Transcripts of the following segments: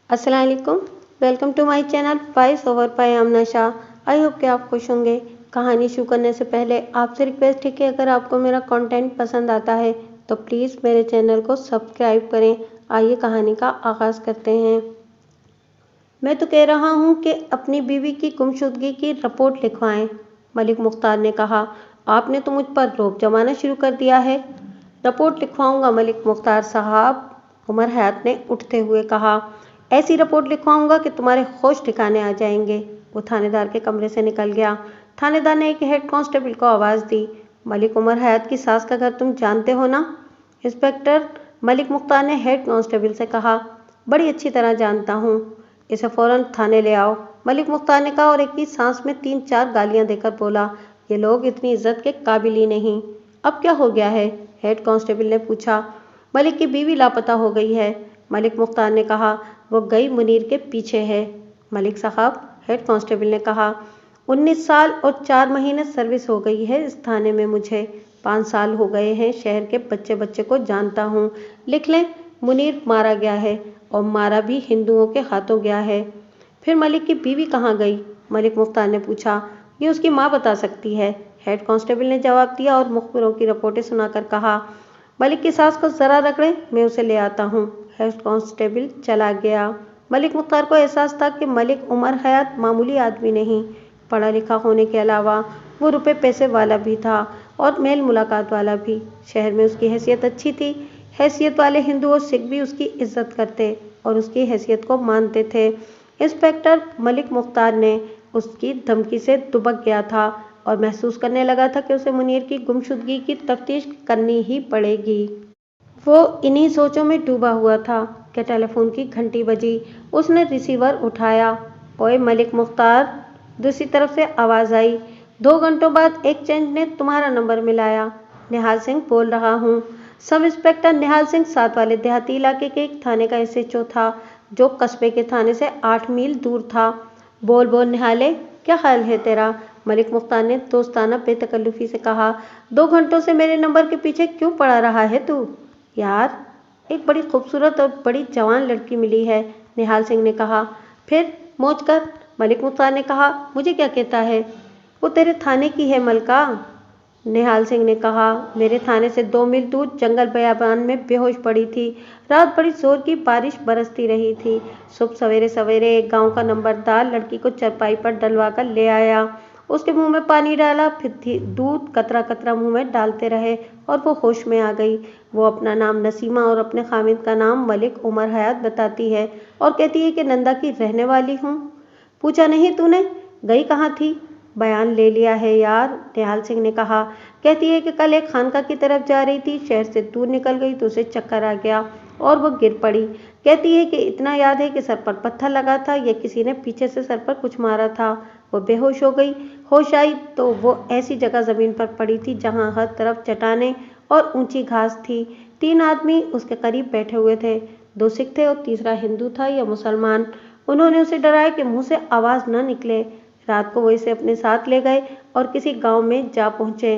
अस्सलाम वालेकुम। Welcome to my channel voice over by Amna Shah. I hope कि आप खुश होंगे। कहानी शुरू करने से पहले आपसे रिक्वेस्ट है कि अगर आपको मेरा कंटेंट पसंद आता है तो प्लीज़ मेरे चैनल को सब्सक्राइब करें। आइए कहानी का आगाज़ करते हैं। मैं तो कह रहा हूँ कि अपनी बीवी की गुमशुदगी की रिपोर्ट लिखवाएं, मलिक मुख्तार ने कहा। आपने तो मुझ पर रौब जमाना शुरू कर दिया है। रिपोर्ट लिखवाऊंगा मलिक मुख्तार साहब, उमर हयात ने उठते हुए कहा। ऐसी रिपोर्ट लिखवाऊंगा कि तुम्हारे होश ठिकाने आ जाएंगे। वो थानेदार के कमरे से निकल गया। थानेदार ने एक हेड कांस्टेबल को आवाज़ दी। मलिक उमर हयात की सास का घर तुम जानते हो ना? इंस्पेक्टर मलिक मुख्तार ने हेड कांस्टेबल से कहा। बड़ी अच्छी तरह जानता हूँ, इसे फौरन थाने ले आओ, मलिक मुख्तार ने कहा और एक ही सांस में 3-4 गालियां देकर बोला, ये लोग इतनी इज्जत के काबिल ही नहीं। अब क्या हो गया है? हेड कांस्टेबल ने पूछा। मलिक की बीवी लापता हो गई है, मलिक मुख्तार ने कहा। वो गई मुनीर के पीछे है, मलिक साहब, हेड कांस्टेबल ने कहा। 19 साल और 4 महीने सर्विस हो गई है इस थाने में मुझे। 5 साल हो गए हैं, शहर के बच्चे बच्चे को जानता हूँ। लिख लें, मुनीर मारा गया है और मारा भी हिंदुओं के हाथों गया है। फिर मलिक की बीवी कहाँ गई? मलिक मुख्तार ने पूछा। ये उसकी माँ बता सकती है, हेड कांस्टेबल ने जवाब दिया और मुखबिरों की रिपोर्टें सुनाकर कहा। मलिक की सास को जरा रगड़े, मैं उसे ले आता हूँ। हेड कांस्टेबल चला गया। मलिक मुख्तार को एहसास था कि मलिक उमर हयात मामूली आदमी नहीं, पढ़ा लिखा होने के अलावा वो रुपए पैसे वाला भी था और मेल मुलाकात वाला भी। शहर में उसकी हैसियत अच्छी थी। हैसियत वाले हिंदू और सिख भी उसकी इज्जत करते और उसकी हैसियत को मानते थे। इंस्पेक्टर मलिक मुख्तार ने उसकी धमकी से दुबक गया था और महसूस करने लगा था कि उसे मुनीर की गुमशुदगी की तफ्तीश करनी ही पड़ेगी। वो इन्हीं सोचों में डूबा हुआ था कि टेलीफोन की घंटी बजी। उसने रिसीवर उठाया। ओए मलिक मुख्तार, दूसरी तरफ से आवाज़ आई। 2 घंटों बाद एक्सचेंज ने तुम्हारा नंबर मिलाया। निहाल सिंह बोल रहा हूँ। सब इंस्पेक्टर निहाल सिंह साथ वाले देहाती इलाके के एक थाने का एसएचओ था, जो कस्बे के थाने से 8 मील दूर था। बोल बोल निहाले, क्या हाल है तेरा? मलिक मुख्तार ने दोस्ताना बेतकल्लुफी से कहा। 2 घंटों से मेरे नंबर के पीछे क्यों पड़ा रहा है तू? यार, एक बड़ी खूबसूरत और बड़ी जवान लड़की मिली है, निहाल सिंह ने कहा। फिर मौज कर, मलिक मुख्तार ने कहा। मुझे क्या कहता है? वो तेरे थाने की है मलका, निहाल सिंह ने कहा। मेरे थाने से 2 मील दूर जंगल बयाबान में बेहोश पड़ी थी। रात बड़ी जोर की बारिश बरसती रही थी। सुबह सवेरे सवेरे एक गांव का नंबरदार लड़की को चरपाई पर डलवा कर ले आया। उसके मुंह में पानी डाला, फिर दूध कतरा कतरा मुंह में डालते रहे और वो होश में आ गई। वो अपना नाम नसीमा और अपने खामिद का नाम मलिक उमर हयात बताती है और कहती है कि नंदा की रहने वाली हूँ। पूछा नहीं तूने, गई कहाँ थी? बयान ले लिया है यार, निहाल सिंह ने कहा। कहती है कि कल एक खानका की तरफ जा रही थी, शहर से दूर निकल गई तो उसे चक्कर आ गया और वो गिर पड़ी। कहती है कि इतना याद है कि सर पर पत्थर लगा था या किसी ने पीछे से सर पर कुछ मारा था। वो बेहोश हो गई। होश आई तो वो ऐसी जगह जमीन पर पड़ी थी जहाँ हर तरफ चट्टानें और ऊंची घास थी। 3 आदमी उसके करीब बैठे हुए थे। 2 सिख थे और तीसरा हिंदू था या मुसलमान। उन्होंने उसे डराया कि मुंह से आवाज़ न निकले। रात को वो इसे अपने साथ ले गए और किसी गांव में जा पहुंचे।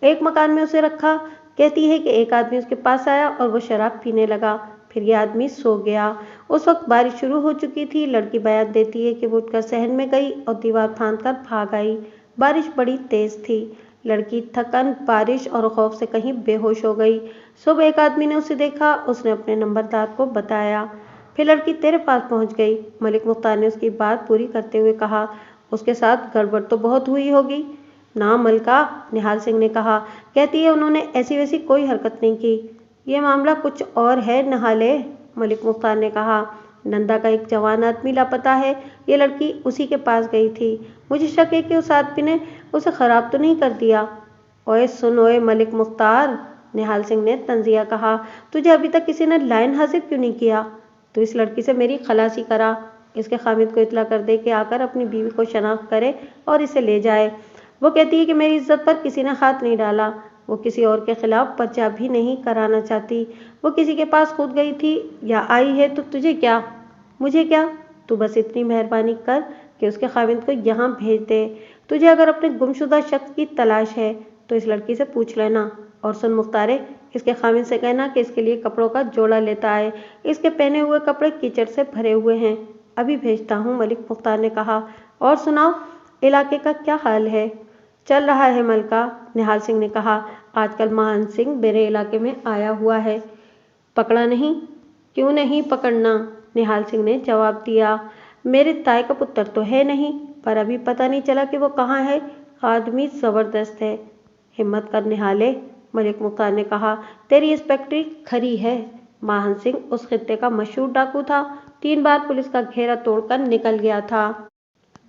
एक मकान में उसे रखा। कहती है कि एक आदमी उसके पास आया और वो शराब पीने लगा। फिर ये आदमी सो गया। उस वक्त बारिश शुरू हो चुकी थी। लड़की बयान देती है कि वो उठकर सहन में गई और दीवार फांदकर भाग आई। बारिश बड़ी तेज थी। लड़की थकन, बारिश और खौफ से कहीं बेहोश हो गई। सुबह एक आदमी ने उसे देखा। उसने अपने नंबरदार को बताया। फिर लड़की तेरे पास पहुंच गई, मलिक मुख्तार ने उसकी बात पूरी करते हुए कहा। उसके साथ गड़बड़ तो बहुत हुई होगी। ना मलका, निहाल सिंह ने कहा। कहती है उन्होंने ऐसी वैसी कोई हरकत नहीं की। ये मामला कुछ और है नहाले, मलिक मुख्तार ने कहा। नंदा का एक जवान आदमी लापता है। ये लड़की उसी के पास गई थी। मुझे शक है कि उस आदमी ने उसे खराब तो नहीं कर दिया। ओए सुन ओए मलिक मुख्तार, निहाल सिंह ने तंजिया कहा। तुझे अभी तक किसी ने लाइन हाजिर क्यों नहीं किया? तो इस लड़की से मेरी खलासी करा। इसके खामिद को इतला कर दे कि आकर अपनी बीवी को शनाख्त करे और इसे ले जाए। वो कहती है कि मेरी इज्जत पर किसी ने हाथ नहीं डाला। वो किसी और के खिलाफ पर्चा भी नहीं कराना चाहती। वो किसी के पास खुद गई थी या आई है तो तुझे क्या? मुझे क्या? तू बस इतनी मेहरबानी कर कि उसके खामिद को यहाँ भेज दे। तुझे अगर अपने गुमशुदा शख्स की तलाश है तो इस लड़की से पूछ लेना। और सुन मुख्तारे, इसके खामिद से कहना कि इसके लिए कपड़ों का जोड़ा लेता है, इसके पहने हुए कपड़े कीचड़ से भरे हुए हैं। अभी भेजता हूँ, मलिक मुख्तार ने कहा। और सुनाओ, इलाके का क्या हाल है? चल रहा है मलका, निहाल सिंह ने कहा। आजकल महान सिंह मेरे इलाके में आया हुआ है। पकड़ा नहीं? क्यों नहीं पकड़ना, निहाल सिंह ने जवाब दिया। मेरे ताए का पुत्र तो है नहीं, पर अभी पता नहीं चला कि वो कहाँ है। आदमी जबरदस्त है। हिम्मत कर निहाले, मलिक मुख्तार ने कहा। तेरी इंस्पेक्टरी खरी है। महान सिंह उस खित्ते का मशहूर डाकू था। 3 बार पुलिस का घेरा तोड़कर निकल गया था।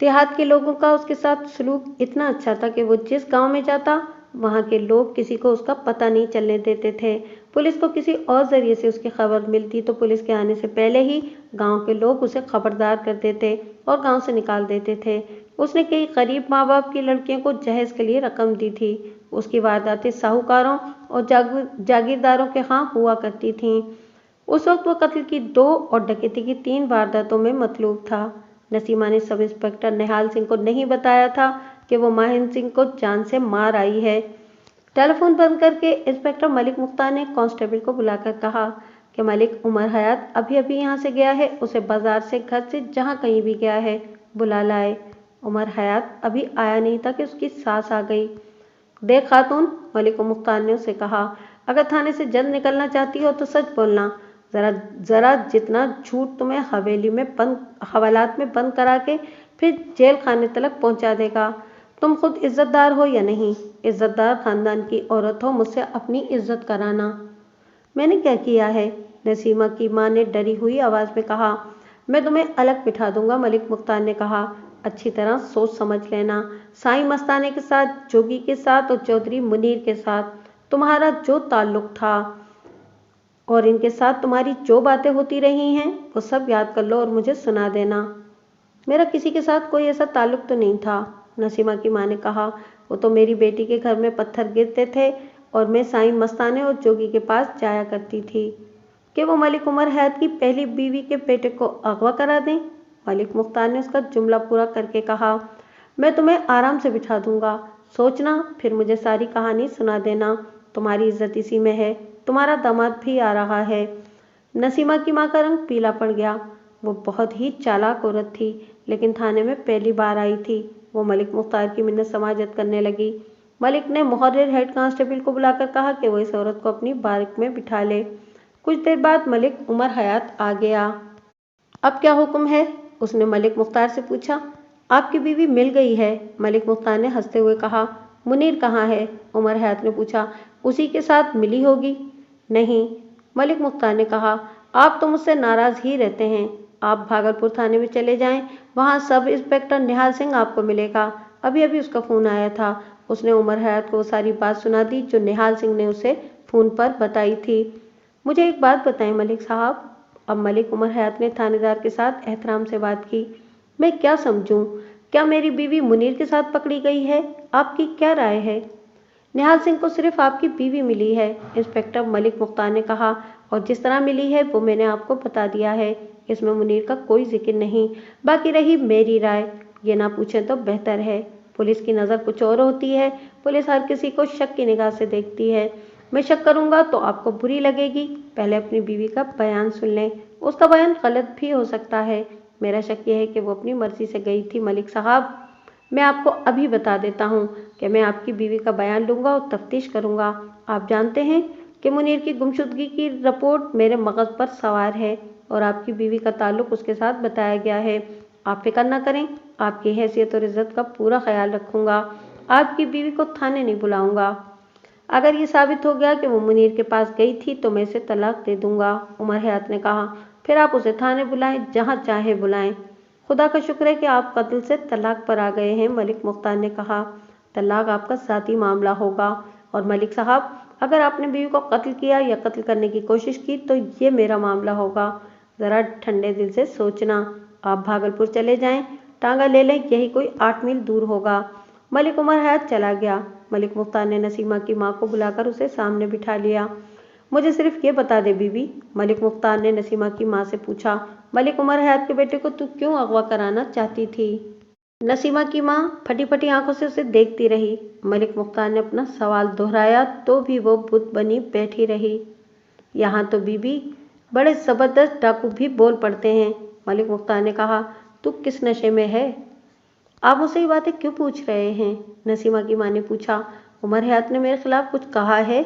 देहात के लोगों का उसके साथ सलूक इतना अच्छा था कि वो जिस गांव में जाता, वहां के लोग किसी को उसका पता नहीं चलने देते थे। पुलिस को किसी और जरिए से उसकी खबर मिलती तो पुलिस के आने से पहले ही गांव के लोग उसे खबरदार कर देते और गांव से निकाल देते थे। उसने कई गरीब माँ बाप की लड़कियों को जहेज के लिए रकम दी थी। उसकी वारदातें साहूकारों और जागीरदारों के यहाँ हुआ करती थीं। उस वक्त वो कत्ल की 2 और डकैती की 3 वारदातों में मतलूब था। नसीमा ने सब इंस्पेक्टर निहाल सिंह को नहीं बताया था कि वो माहिन सिंह को जान से मार आई है। टेलीफोन बंद करके इंस्पेक्टर मलिक मुख्तार ने कांस्टेबल को बुलाकर कहा कि मलिक उमर हयात अभी अभी यहाँ से गया है, उसे बाजार से, घर से, जहाँ कहीं भी गया है, बुला लाए। उमर हयात अभी आया नहीं था कि उसकी सास आ गई। देख खातून, मलिक मुख्तार ने उसे कहा, अगर थाने से जल्द निकलना चाहती हो तो सच बोलना। जरा जरा जितना झूठ तुम्हें हवालात में बंद करा के फिर जेल खाने तक पहुंचा देगा। तुम खुद इज्जतदार हो या नहीं? इज्जतदार खानदान की औरत हो, मुझसे अपनी इज्जत कराना। मैंने क्या किया है? नसीमा की मां ने डरी हुई आवाज में कहा। मैं तुम्हें अलग बिठा दूंगा, मलिक मुख्तार ने कहा। अच्छी तरह सोच समझ लेना। साईं मस्ताने के साथ, जोगी के साथ और चौधरी मुनीर के साथ तुम्हारा जो ताल्लुक था और इनके साथ तुम्हारी जो बातें होती रही हैं, वो सब याद कर लो और मुझे सुना देना। मेरा किसी के साथ कोई ऐसा ताल्लुक तो नहीं था, नसीमा की मां ने कहा। वो तो मेरी बेटी के घर में पत्थर गिरते थे और मैं साईं मस्ताने और जोगी के पास जाया करती थी कि वो मलिक उमर हैत की पहली बीवी के बेटे को अगवा करा दें। मलिक मुख्तार ने उसका जुमला पूरा करके कहा, मैं तुम्हें आराम से बिठा दूंगा, सोचना, फिर मुझे सारी कहानी सुना देना। तुम्हारी इज्जत इसी में है। तुम्हारा दामाद भी आ रहा है। नसीमा की मां का रंग पीला पड़ गया। वो बहुत ही चालाक औरत थी, लेकिन थाने में पहली बार आई थी। वो मलिक मुख्तार की मिन्नत समाजत करने लगी। मलिक ने मुहर्रिर हेड कांस्टेबल को बुलाकर कहा कि वो इस औरत को अपनी बारिक में बिठा ले। कुछ देर बाद मलिक उमर हयात आ गया। अब क्या हुक्म है? उसने मलिक मुख्तार से पूछा। आपकी बीवी मिल गई है, मलिक मुख्तार ने हंसते हुए कहा। मुनीर कहाँ है? उमर हयात ने पूछा। उसी के साथ मिली होगी। नहीं, मलिक मुख्तार ने कहा। आप तो मुझसे नाराज ही रहते हैं। आप भागलपुर थाने में चले जाएं, वहां सब इंस्पेक्टर निहाल सिंह आपको मिलेगा। अभी अभी उसका फोन आया था। उसने उमर हयात को वो सारी बात सुना दी जो निहाल सिंह ने उसे फोन पर बताई थी। मुझे एक बात बताएं मलिक साहब। अब मलिक उमर हयात ने थानेदार के साथ एहतराम से बात की। मैं क्या समझूं? क्या मेरी बीवी मुनीर के साथ पकड़ी गई है? आपकी क्या राय है? निहाल सिंह को सिर्फ आपकी बीवी मिली है, इंस्पेक्टर मलिक मुख्तार ने कहा, और जिस तरह मिली है वो मैंने आपको बता दिया है। इसमें मुनीर का कोई जिक्र नहीं। बाकी रही मेरी राय, ये ना पूछें तो बेहतर है। पुलिस की नज़र कुछ और होती है। पुलिस हर किसी को शक की निगाह से देखती है। मैं शक करूंगा तो आपको बुरी लगेगी। पहले अपनी बीवी का बयान सुन लें। उसका बयान गलत भी हो सकता है। मेरा शक यह है कि वो अपनी मर्जी से गई थी। मलिक साहब, मैं आपको अभी बता देता हूँ कि मैं आपकी बीवी का बयान लूँगा और तफ्तीश करूँगा। आप जानते हैं कि मुनीर की गुमशुदगी की रिपोर्ट मेरे मगज़ पर सवार है और आपकी बीवी का ताल्लुक उसके साथ बताया गया है। आप फिक्र न करें, आपकी हैसियत और इज्जत का पूरा ख्याल रखूँगा। आपकी बीवी को थाने नहीं बुलाऊँगा। अगर ये साबित हो गया कि वो मुनीर के पास गई थी तो मैं इसे तलाक दे दूँगा, उमर हयात ने कहा। फिर आप उसे थाने बुलाएं, जहाँ चाहे बुलाएं। खुदा का शुक्र है कि आप कत्ल से तलाक पर आ गए हैं, मलिक मुख्तार ने कहा। तलाक आपका ज़ाती मामला होगा, और मलिक साहब, अगर आपने बीवी को कत्ल किया या कत्ल करने की कोशिश की तो ये मेरा मामला होगा। ज़रा ठंडे दिल से सोचना। आप भागलपुर चले जाएं, टांगा ले लें, यही कोई 8 मील दूर होगा। मलिक उमर हयात चला गया। मलिक मुख्तार ने नसीमा की माँ को बुलाकर उसे सामने बिठा लिया। मुझे सिर्फ ये बता दे बीबी, मलिक मुख्तार ने नसीमा की माँ से पूछा, मलिक उमर हयात के बेटे को तू क्यों अगवा कराना चाहती थी? नसीमा की माँ फटी फटी आंखों से उसे देखती रही। मलिक मुख्तार ने अपना सवाल दोहराया तो भी वो बुत बनी बैठी रही। यहाँ तो बीबी बड़े जबरदस्त डाकू भी बोल पड़ते हैं। मलिक मुख्तार ने कहा, तू किस नशे में है? आप मुझसे ये बातें क्यों पूछ रहे हैं? नसीमा की माँ ने पूछा। उमर हयात ने मेरे खिलाफ कुछ कहा है?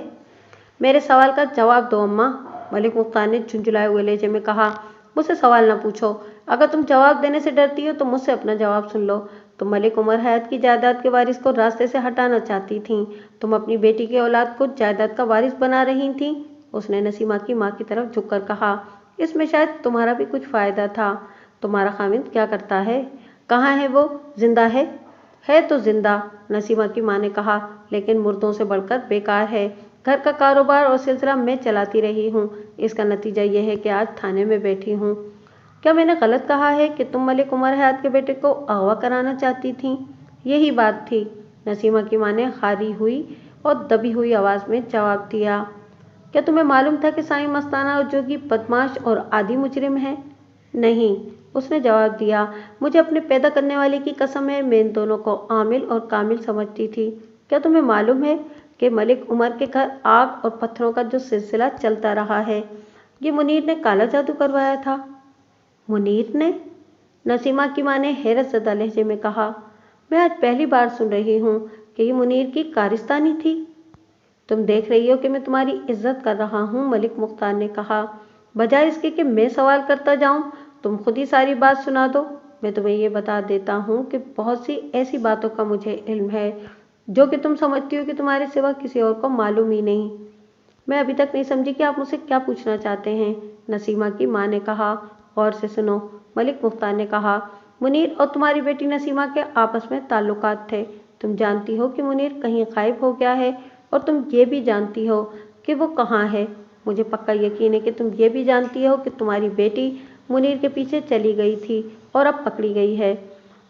मेरे सवाल का जवाब दो अम्मा, मलिक मुख्तार ने झुंझुलाए हुए लहजे में कहा। मुझसे सवाल ना पूछो। अगर तुम जवाब देने से डरती हो तो मुझसे अपना जवाब सुन लो। तुम मलिक उमर हयात की जायदाद के वारिस को रास्ते से हटाना चाहती थीं। तुम अपनी बेटी की औलाद को जायदाद का वारिस बना रही थीं। उसने नसीमा की माँ की तरफ झुककर कहा। इसमें शायद तुम्हारा भी कुछ फायदा था। तुम्हारा खामिद क्या करता है? कहाँ है वो? जिंदा है? है तो जिंदा, नसीमा की माँ ने कहा, लेकिन मुर्दों से बढ़कर बेकार है। घर का कारोबार और सिलसिला मैं चलाती रही हूँ। इसका नतीजा यह है कि आज थाने में बैठी हूँ। क्या मैंने गलत कहा है कि तुम मलिक उमर हयात के बेटे को अगवा कराना चाहती थीं? यही बात थी, नसीमा की माँ ने खारी हुई और दबी हुई आवाज़ में जवाब दिया। क्या तुम्हें मालूम था कि साईं मस्ताना और जोगी बदमाश और आदि मुजरिम है? नहीं, उसने जवाब दिया। मुझे अपने पैदा करने वाले की कसम है, मैं इन दोनों को आमिल और कामिल समझती थी। क्या तुम्हें मालूम है कि मलिक उमर के घर आग और पत्थरों का जो सिलसिला चलता रहा है, ये मुनीर ने काला जादू करवाया था? मुनीर ने? नसीमा की माँ ने हैरत ज़दा लहजे में कहा। मैं आज पहली बार सुन रही हूँ कि ये मुनीर की कारिस्तानी थी। तुम देख रही हो कि मैं तुम्हारी इज्जत कर रहा हूँ, मलिक मुख्तार ने कहा। बजाय इसके कि मैं सवाल करता जाऊं, तुम खुद ही सारी बात सुना दो। मैं तुम्हें ये बता देता हूँ कि बहुत सी ऐसी बातों का मुझे इल्म है जो कि तुम समझती हो कि तुम्हारे सिवा किसी और को मालूम ही नहीं। मैं अभी तक नहीं समझी कि आप मुझसे क्या पूछना चाहते हैं, नसीमा की माँ ने कहा। गौर से सुनो, मलिक मुख्तार ने कहा। मुनीर और तुम्हारी बेटी नसीमा के आपस में ताल्लुकात थे। तुम जानती हो कि मुनीर कहीं गायब हो गया है और तुम ये भी जानती हो कि वो कहाँ है। मुझे पक्का यकीन है कि तुम ये भी जानती हो कि तुम्हारी बेटी मुनीर के पीछे चली गई थी और अब पकड़ी गई है।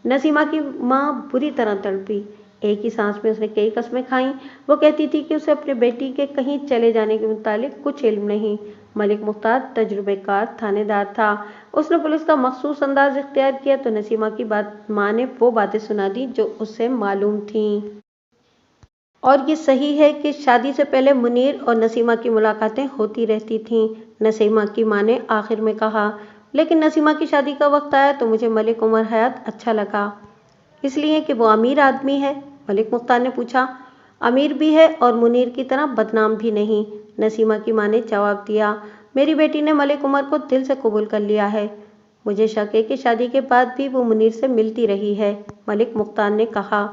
नसीमा की माँ बुरी तरह तड़पी। एक ही सांस में उसने कई कस्में खाईं। वो कहती थी कि उसे अपनी बेटी के कहीं चले जाने के मुतालिक कुछ इल्म नहीं। मलिक मुख्तार तजुर्बेकार थानेदार था। उसने पुलिस का मखसूस अंदाज इख्तियार किया तो नसीमा की माँ ने वो बातें सुना दी जो उससे मालूम थीं। और ये सही है कि शादी से पहले मुनीर और नसीमा की मुलाकातें होती रहती थीं, नसीमा की माँ ने आखिर में कहा। लेकिन नसीमा की शादी का वक्त आया तो मुझे मलिक उमर हयात अच्छा लगा। इसलिए कि वो अमीर आदमी है? मलिक मुख्तार ने पूछा। अमीर भी है और मुनीर की तरह बदनाम भी नहीं, नसीमा की माँ ने जवाब दिया। मेरी बेटी ने मलिक उमर को दिल से कबूल कर लिया है। मुझे शक है कि शादी के बाद भी वो मुनीर से मिलती रही है, मलिक मुख्तार ने कहा।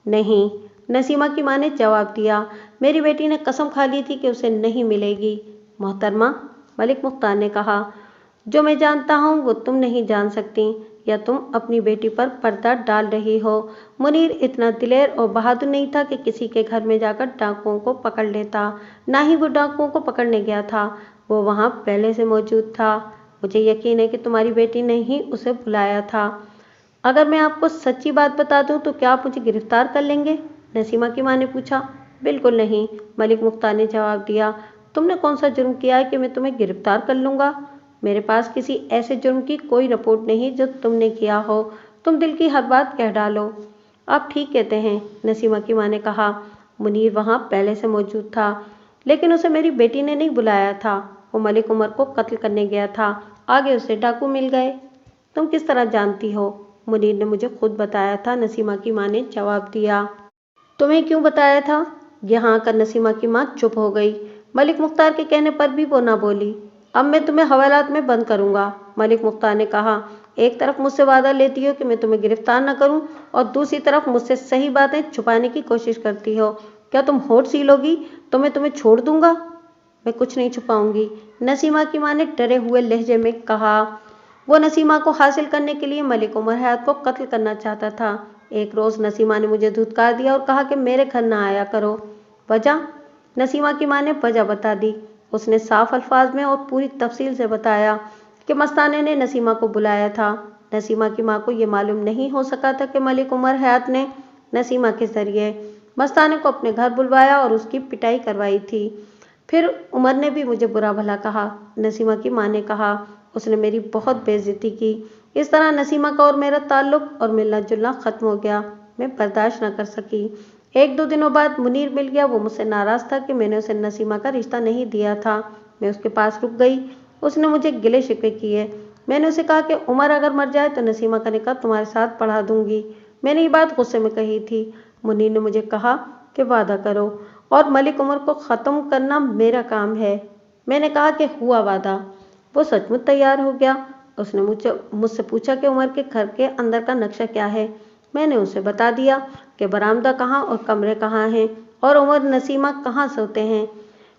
नहीं, नसीमा की माँ ने जवाब दिया। मेरी बेटी ने कसम खा ली थी कि उसे नहीं मिलेगी। मोहतरमा, मलिक मुख्तार ने कहा, जो मैं जानता हूँ वो तुम नहीं जान सकती, या तुम अपनी बेटी पर पर्दा डाल रही हो। मुनीर इतना दिलेर और बहादुर नहीं था कि किसी के घर में जाकर डाकुओं को पकड़ लेता। ना ही वो डाकुओं को पकड़ने गया था, वो वहाँ पहले से मौजूद था। मुझे यकीन है कि तुम्हारी बेटी ने ही उसे बुलाया था। अगर मैं आपको सच्ची बात बता दूं तो क्या आप मुझे गिरफ्तार कर लेंगे? नसीमा की माँ ने पूछा। बिल्कुल नहीं, मलिक मुख्तार ने जवाब दिया। तुमने कौन सा जुर्म किया है कि मैं तुम्हें गिरफ्तार कर लूँगा? मेरे पास किसी ऐसे जुर्म की कोई रिपोर्ट नहीं जो तुमने किया हो। तुम दिल की हर बात कह डालो। आप ठीक कहते हैं, नसीमा की माँ ने कहा। मुनीर वहाँ पहले से मौजूद था, लेकिन उसे मेरी बेटी ने नहीं बुलाया था। वो मलिक उमर को कत्ल करने गया था। आगे उसे डाकू मिल गए। तुम किस तरह जानती हो? मुनीर ने मुझे खुद बताया था, नसीमा की माँ ने जवाब दिया। तुम्हें क्यों बताया था? यहाँ आकर नसीमा की माँ चुप हो गई। मलिक मुख्तार के कहने पर भी वो ना बोली। अब मैं तुम्हें हवालात में बंद करूँगा, मलिक मुख्तार ने कहा। एक तरफ मुझसे वादा लेती हो कि मैं तुम्हें गिरफ्तार न करूं और दूसरी तरफ मुझसे सही बातें छुपाने की कोशिश करती हो। क्या तुम होठ सीलोगी तो मैं तुम्हें छोड़ दूंगा? मैं कुछ नहीं छुपाऊंगी, नसीमा की माँ ने डरे हुए लहजे में कहा। वो नसीमा को हासिल करने के लिए मलिक उमर हयात को कत्ल करना चाहता था। एक रोज़ नसीमा ने मुझे धुतकार दिया और कहा कि मेरे घर ना आया करो। वजह? नसीमा की माँ ने वजह बता दी। उसने साफ अल्फाज में और पूरी तफसील से बताया कि मस्ताने ने नसीमा को बुलाया था। नसीमा की माँ को ये मालूम नहीं हो सका था कि मलिक उमर हयात ने नसीमा के जरिए मस्ताने को अपने घर बुलवाया और उसकी पिटाई करवाई थी। फिर उमर ने भी मुझे बुरा भला कहा, नसीमा की माँ ने कहा। उसने मेरी बहुत बेइज्जती की। इस तरह नसीमा का और मेरा ताल्लुक और मिलना जुलना खत्म हो गया। मैं बर्दाश्त न कर सकी। 1-2 दिनों बाद मुनीर मिल गया। वो मुझसे नाराज था कि मैंने उसे नसीमा का रिश्ता नहीं दिया था। मैं उसके पास रुक गई। उसने मुझे गिले शिकवे किए। मैंने उसे कहा कि उमर अगर मर जाए तो नसीमा का निकाह तुम्हारे साथ पढ़ा दूंगी। मैंने ये बात गुस्से में कही थी। मुनीर ने मुझे कहा कि वादा करो और मलिक उमर को ख़त्म करना मेरा काम है। मैंने कहा कि हुआ वादा। वो सचमुच तैयार हो गया। उसने मुझसे पूछा कि उमर के घर के अंदर का नक्शा क्या है। मैंने उसे बता दिया कि बरामदा कहाँ और कमरे कहाँ हैं और उमर नसीमा कहाँ सोते हैं।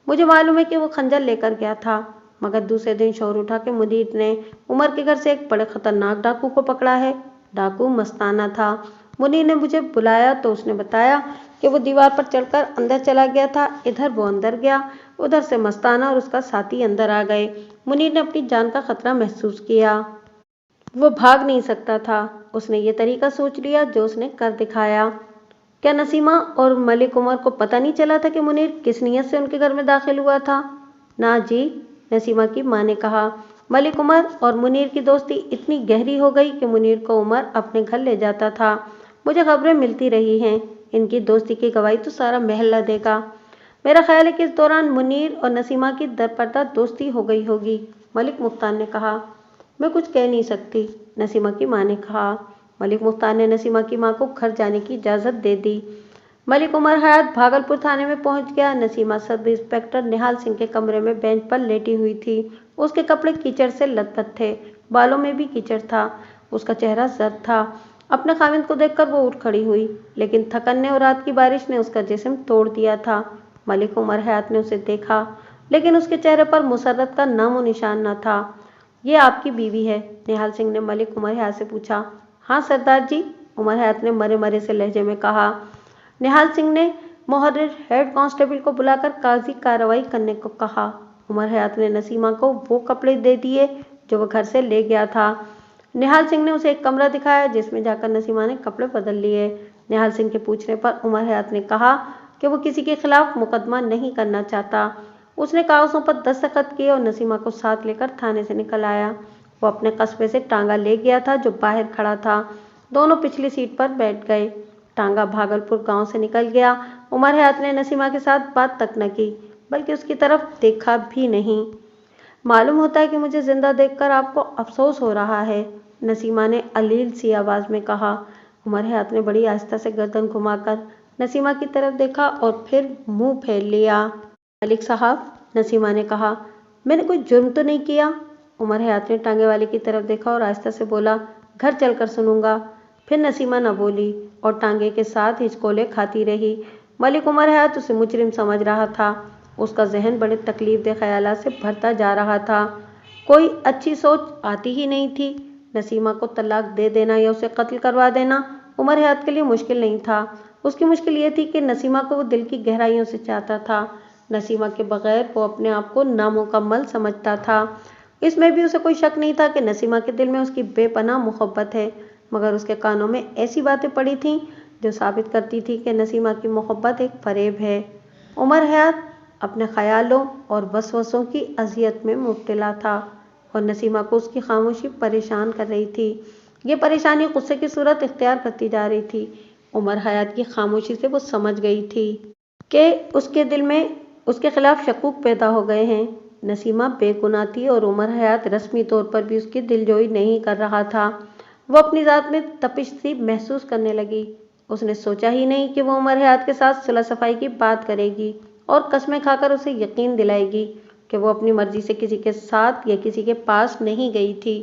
मुझे मालूम है कि वो खंजर लेकर गया था, मगर दूसरे दिन शोर उठा कि मुनीर ने उमर के घर से एक बड़े खतरनाक डाकू को पकड़ा है। डाकू मस्ताना था। मुनीर ने मुझे बुलाया तो उसने बताया कि वो दीवार पर चढ़कर अंदर चला गया था। इधर वो अंदर गया, उधर से मस्ताना और उसका साथी अंदर आ गए। मुनीर ने अपनी जान का खतरा महसूस किया। वो भाग नहीं सकता था। उसने ये तरीका सोच लिया जो उसने कर दिखाया। क्या नसीमा और मलिक उमर को पता नहीं चला था कि मुनीर किस नीयत से उनके घर में दाखिल हुआ था? ना जी, नसीमा की माँ ने कहा। मलिक उमर और मुनीर की दोस्ती इतनी गहरी हो गई कि मुनीर को उमर अपने घर ले जाता था। मुझे खबरें मिलती रही हैं। इनकी दोस्ती की गवाही तो सारा महल्ला देगा। मेरा ख्याल है कि इस दौरान मुनीर और नसीमा की दरपर्दा दोस्ती हो गई होगी। मलिक मुफ्तार ने कहा। मैं कुछ कह नहीं सकती, नसीमा की माँ ने कहा। मलिक मुफ्तार ने नसीमा की माँ को घर जाने की इजाज़त दे दी। मलिक उमर हयात भागलपुर थाने में पहुंच गया। नसीमा सब इंस्पेक्टर निहाल सिंह के कमरे में बेंच पर लेटी हुई थी। उसके कपड़े कीचड़ से लथपथ थे, बालों में भी कीचड़ था। उसका चेहरा जर्द था। अपने खाविंद को देखकर वो उठ खड़ी हुई, लेकिन थकन ने और रात की बारिश ने उसका जिस्म तोड़ दिया था। मलिक उमर हयात ने उसे देखा, लेकिन उसके चेहरे पर मुसर्रत का नामो निशान न था। ये आपकी बीवी है? निहाल सिंह ने मलिक उमर हयात से पूछा। हाँ सरदार जी, उमर हयात ने मरे मरे से लहजे में कहा। निहाल सिंह ने मुहर्रिर हेड कांस्टेबल को बुलाकर कागजी कार्रवाई करने को कहा। उमर हयात ने नसीमा को वो कपड़े दे दिए जो वह घर से ले गया था। निहाल सिंह ने उसे एक कमरा दिखाया जिसमें जाकर नसीमा ने कपड़े बदल लिए। निहाल सिंह के पूछने पर उमर हयात ने कहा कि वो किसी के खिलाफ मुकदमा नहीं करना चाहता। उसने कागजों पर दस्तखत किए और नसीमा को साथ लेकर थाने से निकल आया। वो अपने कस्बे से टांगा ले गया था जो बाहर खड़ा था। दोनों पिछली सीट पर बैठ गए। टांगा भागलपुर गांव से निकल गया। उमर हयात ने नसीमा के साथ बात तक न की, बल्कि उसकी तरफ देखा भी नहीं। मालूम होता है कि मुझे जिंदा देखकर आपको अफसोस हो रहा है, नसीमा ने अलील सी आवाज में कहा। उमर हयात ने बड़ी आहिस्ता से गर्दन घुमाकर नसीमा की तरफ देखा और फिर मुंह फेर लिया। मलिक साहब, नसीमा ने कहा, मैंने कोई जुर्म तो नहीं किया? उमर हयात ने टांगे वाले की तरफ देखा और आहिस्ता से बोला, घर चलकर सुनूंगा। फिर नसीमा न बोली और टांगे के साथ हिचकोले खाती रही। मलिक उमर हयात उसे मुजरिम समझ रहा था। उसका जहन बड़े तकलीफदेह ख्यालात से भरता जा रहा था। कोई अच्छी सोच आती ही नहीं थी। नसीमा को तलाक दे देना या उसे कत्ल करवा देना उमर हयात के लिए मुश्किल नहीं था। उसकी मुश्किल ये थी कि नसीमा को वो दिल की गहराइयों से चाहता था। नसीमा के बगैर वो अपने आप को नामुकम्मल समझता था। इसमें भी उसे कोई शक नहीं था कि नसीमा के दिल में उसकी बेपनाह मोहब्बत है, मगर उसके कानों में ऐसी बातें पड़ी थीं जो साबित करती थी कि नसीमा की मोहब्बत एक फरेब है। उमर हयात अपने ख्यालों और वसवसों की अजियत में मुब्तला था और नसीमा को उसकी खामोशी परेशान कर रही थी। ये परेशानी गुस्से की सूरत इख्तियार करती जा रही थी। उमर हयात की खामोशी से वो समझ गई थी कि उसके दिल में उसके खिलाफ शकूक पैदा हो गए हैं। नसीमा बेगुनाह थी और उमर हयात रस्मी तौर पर भी उसकी दिलजोई नहीं कर रहा था। वो अपनी ज़ात में तपिश सी महसूस करने लगी। उसने सोचा ही नहीं कि वो उमर हयात के साथ सुलह सफाई की बात करेगी और कस्में खाकर उसे यकीन दिलाएगी कि वो अपनी मर्जी से किसी के साथ या किसी के पास नहीं गई थी।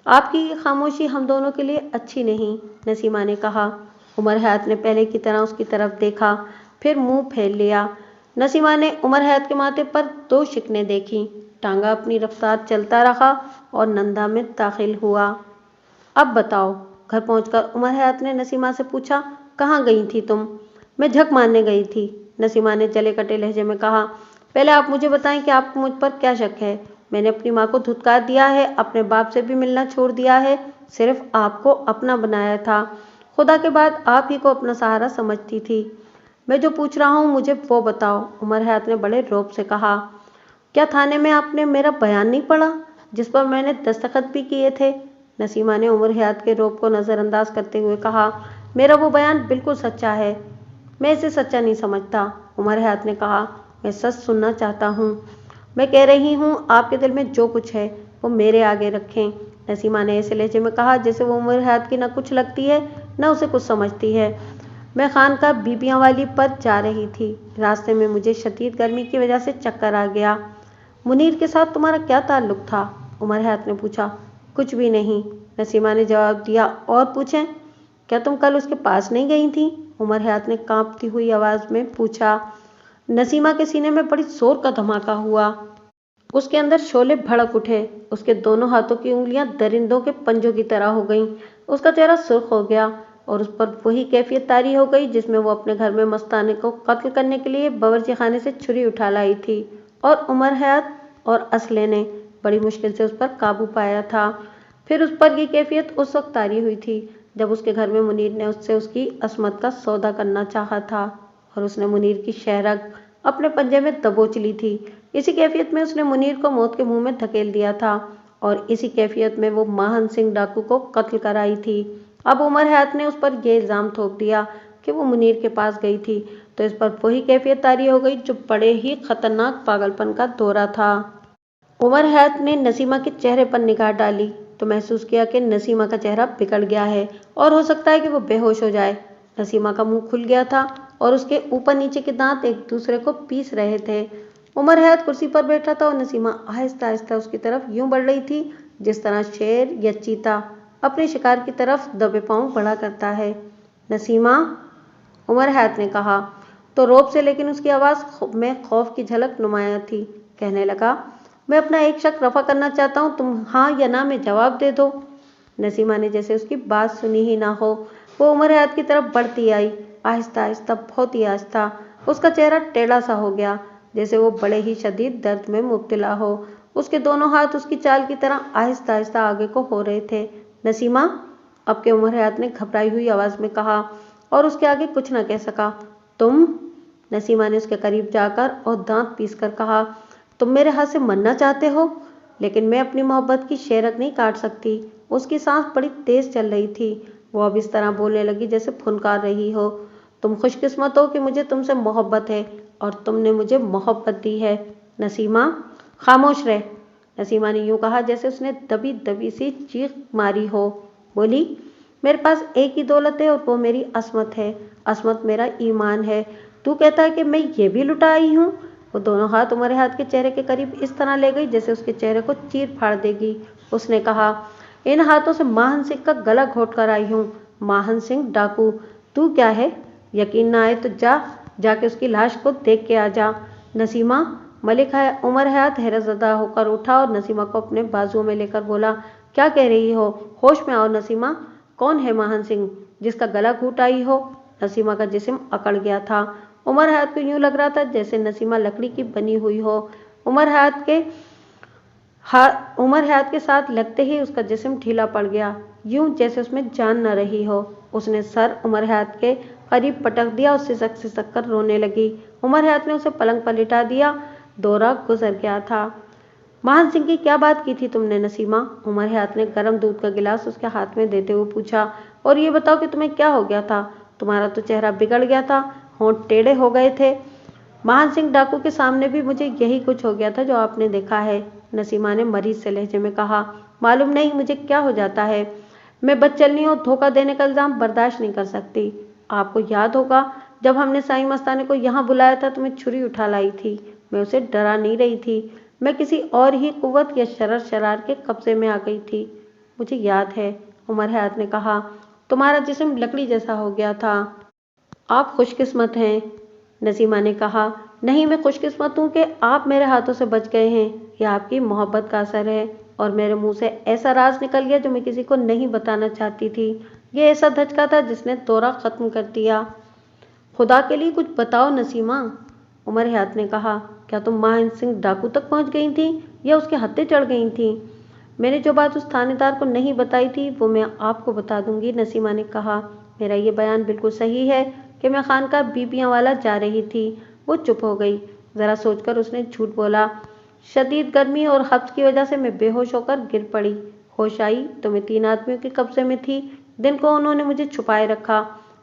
आपकी ये खामोशी हम दोनों के लिए अच्छी नहीं, नसीमा ने कहा। उमर हयात ने पहले की तरह उसकी तरफ देखा, फिर मुंह फेर लिया। नसीमा ने उमर हयात के माथे पर 2 शिकनें देखीं। टांगा अपनी रफ्तार चलता रहा और नंदा में दाखिल हुआ। अब बताओ, घर पहुंचकर उमर हयात ने नसीमा से पूछा, कहाँ गई थी तुम? मैं झक मारने गई थी, नसीमा ने जले कटे लहजे में कहा। पहले आप मुझे बताएं कि आपको मुझ पर क्या शक है? मैंने अपनी माँ को धुतकार दिया है, अपने बाप से भी मिलना छोड़ दिया है, सिर्फ आपको अपना बनाया था। खुदा के बाद आप ही को अपना सहारा समझती थी। मैं जो पूछ रहा हूँ मुझे वो बताओ, उमर हयात ने बड़े रौब से कहा। क्या थाने में आपने मेरा बयान नहीं पढ़ा? जिस पर मैंने दस्तखत भी किए थे। नसीमा ने उमर हयात के रोब को नज़रअंदाज करते हुए कहा, मेरा वो बयान बिल्कुल सच्चा है। मैं इसे सच्चा नहीं समझता। उमर हयात ने कहा, मैं सच सुनना चाहता हूँ। मैं कह रही हूँ आपके दिल में जो कुछ है वो मेरे आगे रखें। नसीमा ने ऐसे लहजे में कहा जैसे वो उमर हयात की न कुछ लगती है न उसे कुछ समझती है। मैं खानकाह बीबियाँ वाली पर जा रही थी। रास्ते में मुझे शदीद गर्मी की वजह से चक्कर आ गया। मुनीर के साथ तुम्हारा क्या ताल्लुक था? उमर हयात ने पूछा। कुछ भी नहीं, नसीमा ने जवाब दिया। और पूछें, क्या तुम कल उसके पास नहीं गई थी? उमर हयात ने कांपती हुई आवाज़ में पूछा। नसीमा के सीने में बड़ी जोर का धमाका हुआ। उसके अंदर शोले भड़क उठे। उसके दोनों हाथों की उंगलियां दरिंदों के पंजों की तरह हो गईं। उसका चेहरा सुर्ख हो गया और उस पर वही कैफियत तारी हो गई जिसमें वो अपने घर में मस्ताने को कत्ल करने के लिए बावर्ची खाने से छुरी उठा लाई थी। और उमर हयात और असले ने बड़ी मुश्किल से उस पर काबू पाया था। फिर उस पर यह कैफियत उस वक्त तारी हुई थी जब उसके घर में मुनीर ने उससे उसकी असमत का सौदा करना चाहा था और उसने मुनीर की शहरग अपने पंजे में दबोच ली थी। इसी कैफियत में उसने मुनीर को मौत के मुंह में धकेल दिया था और इसी कैफियत में वो माहन सिंह डाकू को कत्ल कराई थी। अब उमर हयात ने उस पर यह इल्ज़ाम थोप दिया कि वो मुनीर के पास गई थी, तो इस पर वही कैफियत तारी हो गई जो बड़े ही खतरनाक पागलपन का दौरा था। उमर हयात ने नसीमा के चेहरे पर निगाह डाली तो महसूस किया कि नसीमा का चेहरा बिगड़ गया है और हो सकता है कि वो बेहोश हो जाए। नसीमा का मुंह खुल गया था और उसके ऊपर नीचे के दांत एक दूसरे को पीस रहे थे। उमर हयात कुर्सी पर बैठा था और नसीमा आहिस्ता आहिस्ता उसकी तरफ यूं बढ़ रही थी जिस तरह शेर या चीता अपने शिकार की तरफ दबे पांव बढ़ा करता है। नसीमा, उमर हयात ने कहा तो रौब से, लेकिन उसकी आवाज़ में खौफ की झलक नुमाया थी। कहने लगा, मैं अपना एक शक रफा करना चाहता हूँ, तुम हाँ या ना में जवाब दे दो। नसीमा ने जैसे उसकी बात सुनी ही ना हो वो उमर हयात की तरफ बढ़ती आई, आहिस्ता आहिस्ता, बहुत ही आहिस्ता। उसका चेहरा टेढ़ा सा हो गया जैसे वो बड़े ही शदीद दर्द में मुब्तला हो। उसके दोनों हाथ उसकी चाल की तरह आहिस्ता आहिस्ता आगे को हो रहे थे। नसीमा, अब के उमर हयात ने घबराई हुई आवाज़ में कहा और उसके आगे कुछ न कह सका। तुम, नसीमा ने उसके करीब जाकर और दांत पीस कर कहा, तुम मेरे हाथ से मरना चाहते हो, लेकिन मैं अपनी मोहब्बत की शेरक नहीं काट सकती। उसकी सांस बड़ी तेज चल रही थी। वो अब इस तरह बोलने लगी जैसे फुनकार रही हो। तुम खुशकिस्मत हो कि मुझे तुमसे मोहब्बत है और तुमने मुझे मोहब्बत दी है। नसीमा, खामोश रह। नसीमा ने यूं कहा जैसे उसने दबी दबी सी चीख मारी हो। बोली, मेरे पास एक ही दौलत है और वो मेरी असमत है। असमत मेरा ईमान है। तू कहता है कि मैं ये भी लुटा आई हूँ? वो दोनों हाथ उमर हयात के चेहरे के करीब इस तरह ले गई जैसे उसके चेहरे को चीर फाड़ देगी। उसने कहा, इन हाथों से माहन सिंह का गला घोट कर आई हूँ। माहन सिंह डाकू, तू क्या है? यकीन ना आए तो जाके उसकी लाश को देख के आ जा। नसीमा, मलिक है उमर हयात हैरतज़दा होकर उठा और नसीमा को अपने बाजुओं में लेकर बोला, क्या कह रही हो? होश में आओ नसीमा। कौन है माहन सिंह जिसका गला घोट आई हो? नसीमा का जिस्म अकड़ गया था। उमर हयात को यूं लग रहा था जैसे नसीमा लकड़ी की बनी हुई हो। उमर हयात के साथ लगते ही उसका जिस्म ढीला पड़ गया, यूं जैसे उसमें जान न रही हो। उसने सर उमर हयात के करीब पटक दिया और सिसक कर रोने लगी। उमर हयात ने उसे पलंग पर लिटा दिया। दौरा गुजर गया था। माहन सिंह की क्या बात की थी तुमने नसीमा? उमर हयात ने गर्म दूध का गिलास उसके हाथ में देते हुए पूछा। और ये बताओ कि तुम्हें क्या हो गया था? तुम्हारा तो चेहरा बिगड़ गया था, होंठ टेढ़े हो गए थे। माहन सिंह डाकू के सामने भी मुझे यही कुछ हो गया था जो आपने देखा है। नसीमा ने मरीज से लहजे में कहा, मालूम नहीं मुझे क्या हो जाता है। मैं बदचलनी और धोखा देने का इल्ज़ाम बर्दाश्त नहीं कर सकती। आपको याद होगा जब हमने साईं मस्ताने को यहाँ बुलाया था तो मैं छुरी उठा लाई थी। मैं उसे डरा नहीं रही थी, मैं किसी और ही कुव्वत या शरार के कब्जे में आ गई थी। मुझे याद है, उमर हयात ने कहा, तुम्हारा जिस्म लकड़ी जैसा हो गया था। आप खुशकिस्मत हैं। नसीमा ने कहा, नहीं, मैं खुशकिस्मत हूँ कि आप मेरे हाथों से बच गए हैं। यह आपकी मोहब्बत का असर है और मेरे मुंह से ऐसा राज निकल गया जो मैं किसी को नहीं बताना चाहती थी। ये ऐसा धचका था जिसने दौरा ख़त्म कर दिया। खुदा के लिए कुछ बताओ नसीमा, उमर हयात ने कहा। क्या तुम माहन सिंह डाकू तक पहुँच गई थी या उसके हत्थे चढ़ गई थी? मैंने जो बात उस थानेदार को नहीं बताई थी वो मैं आपको बता दूंगी, नसीमा ने कहा। मेरा ये बयान बिल्कुल सही है कि मैं खानकाह बीबियाँ वाला जा रही थी। वो चुप हो गई। ज़रा सोचकर उसने झूठ बोला, शदीद गर्मी और हब्स की वजह से मैं बेहोश होकर गिर पड़ी। होश आई तो मैं 3 आदमियों के कब्जे में थी। दिन को उन्होंने मुझे छुपाए रखा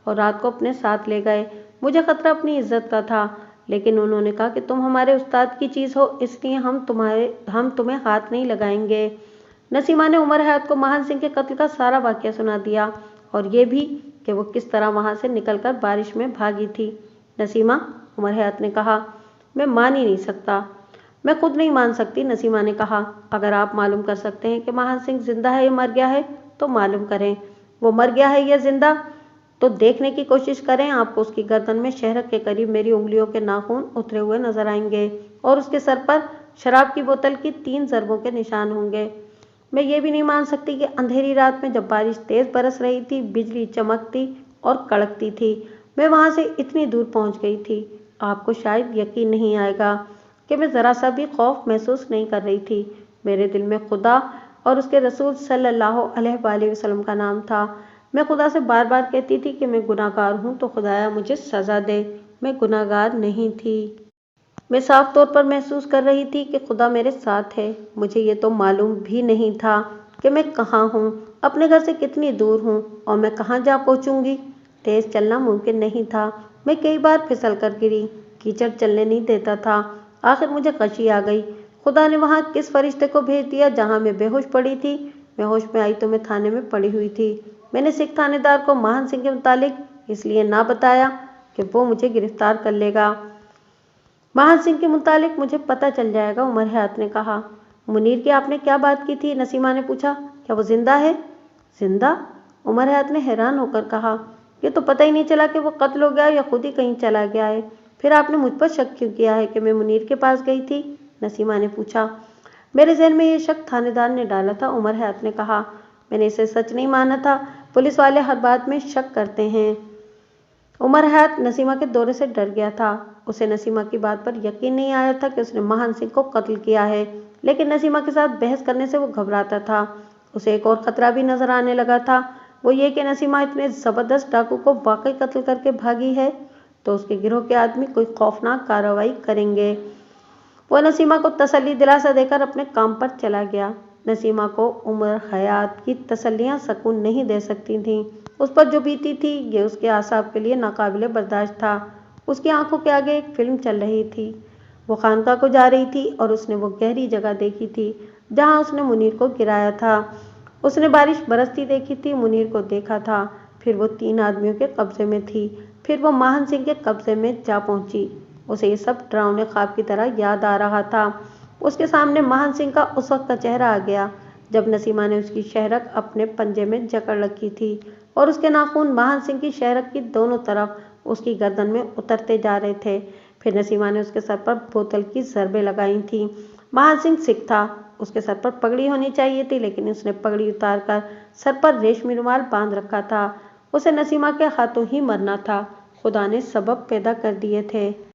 और रात को अपने साथ ले गए। मुझे खतरा अपनी इज्जत का था, लेकिन उन्होंने कहा कि तुम हमारे उस्ताद की चीज़ हो, इसलिए हम तुम्हें हाथ नहीं लगाएंगे। नसीमा ने उमर हयात को महान सिंह के कत्ल का सारा वाकया सुना दिया और ये भी कि वो किस तरह वहां से निकलकर बारिश में भागी थी। नसीमा, उमर हयात ने कहा, मैं मान ही नहीं सकता। मैं खुद नहीं मान सकती, नसीमा ने कहा। अगर आप मालूम कर सकते हैं कि महान सिंह जिंदा है या मर गया है तो मालूम करें। वो मर गया है या जिंदा तो देखने की कोशिश करें। आपको उसकी गर्दन में शहरक के करीब मेरी उंगलियों के नाखून उतरे हुए नजर आएंगे और उसके सर पर शराब की बोतल की 3 ज़रबों के निशान होंगे। मैं ये भी नहीं मान सकती कि अंधेरी रात में जब बारिश तेज बरस रही थी, बिजली चमकती और कड़कती थी, मैं वहां से इतनी दूर पहुंच गई थी। आपको शायद यकीन नहीं आएगा कि मैं ज़रा सा भी खौफ महसूस नहीं कर रही थी। मेरे दिल में खुदा और उसके रसूल सल्लल्लाहु अलैहि वसल्लम का नाम था। मैं खुदा से बार बार कहती थी कि मैं गुनाहगार हूँ तो खुदाया मुझे सज़ा दे। मैं गुनाहगार नहीं थी। मैं साफ तौर पर महसूस कर रही थी कि खुदा मेरे साथ है। मुझे ये तो मालूम भी नहीं था कि मैं कहाँ हूँ, अपने घर से कितनी दूर हूँ और मैं कहाँ जा पहुँचूँगी। तेज़ चलना मुमकिन नहीं था। मैं कई बार फिसल कर गिरी। कीचड़ चलने नहीं देता था। आखिर मुझे कशी आ गई। खुदा ने वहाँ किस फरिश्ते को भेज दिया जहाँ मैं बेहोश पड़ी थी। मैं होश में आई तो मैं थाने में पड़ी हुई थी। मैंने सिख थानेदार को महान सिंह के मुतालिक इसलिए ना बताया कि वो मुझे गिरफ्तार कर लेगा। महान सिंह के मुतालिक मुझे पता चल जाएगा, उमर हयात ने कहा। मुनीर की आपने क्या बात की थी? नसीमा ने पूछा। क्या वो जिंदा है? जिंदा? उमर हयात ने हैरान होकर कहा। ये तो पता ही नहीं चला कि वो कत्ल हो गया या खुद ही कहीं चला गया है। फिर आपने मुझ पर शक क्यों किया है कि मैं मुनीर के पास गई थी? नसीमा ने पूछा। मेरे ज़हन में ये शक थानेदार ने डाला था, उमर हयात ने कहा। मैंने इसे सच नहीं माना था। पुलिस वाले हर बात में शक करते हैं। उमर हयात नसीमा के दौरे से डर गया था। उसे नसीमा की बात पर यकीन नहीं आया था कि उसने महान सिंह को कत्ल किया है, लेकिन नसीमा के साथ बहस करने से वो घबराता था। उसे एक और खतरा भी नजर आने लगा था, वो ये कि नसीमा इतने ज़बरदस्त डाकू को वाकई कत्ल करके भागी है तो उसके गिरोह के आदमी कोई खौफनाक कार्रवाई करेंगे। वो नसीमा को तसल्ली दिलासा देकर अपने काम पर चला गया। नसीमा को उमर हयात की तसल्लियां सकून नहीं दे सकती थीं। उस पर जो बीती थी ये उसके आसाब के लिए नाकाबिले बर्दाश्त था। उसकी आंखों के आगे एक फिल्म चल रही थी। वो खानका को जा रही थी और उसने वो गहरी जगह देखी थी जहां उसने मुनीर को गिराया था। उसने बारिश बरसती देखी थी, मुनीर को देखा था। फिर वो 3 आदमियों के कब्जे में थी। फिर वो महान सिंह के कब्जे में जा पहुंची। उसे ये सब डरावने ख्वाब की तरह याद आ रहा था। उसके सामने महान सिंह का उस वक्त का चेहरा आ गया जब नसीमा ने उसकी शहरक अपने पंजे में जकड़ रखी थी और उसके नाखून महान सिंह की शहरक की दोनों तरफ उसकी गर्दन में उतरते जा रहे थे। फिर नसीमा ने उसके सर पर बोतल की ज़रबें लगाई थी। महान सिंह सिख था। उसके सर पर पगड़ी होनी चाहिए थी, लेकिन उसने पगड़ी उतार कर सर पर रेशमी रुमाल बांध रखा था। उसे नसीमा के हाथों ही मरना था। खुदा ने सबब पैदा कर दिए थे।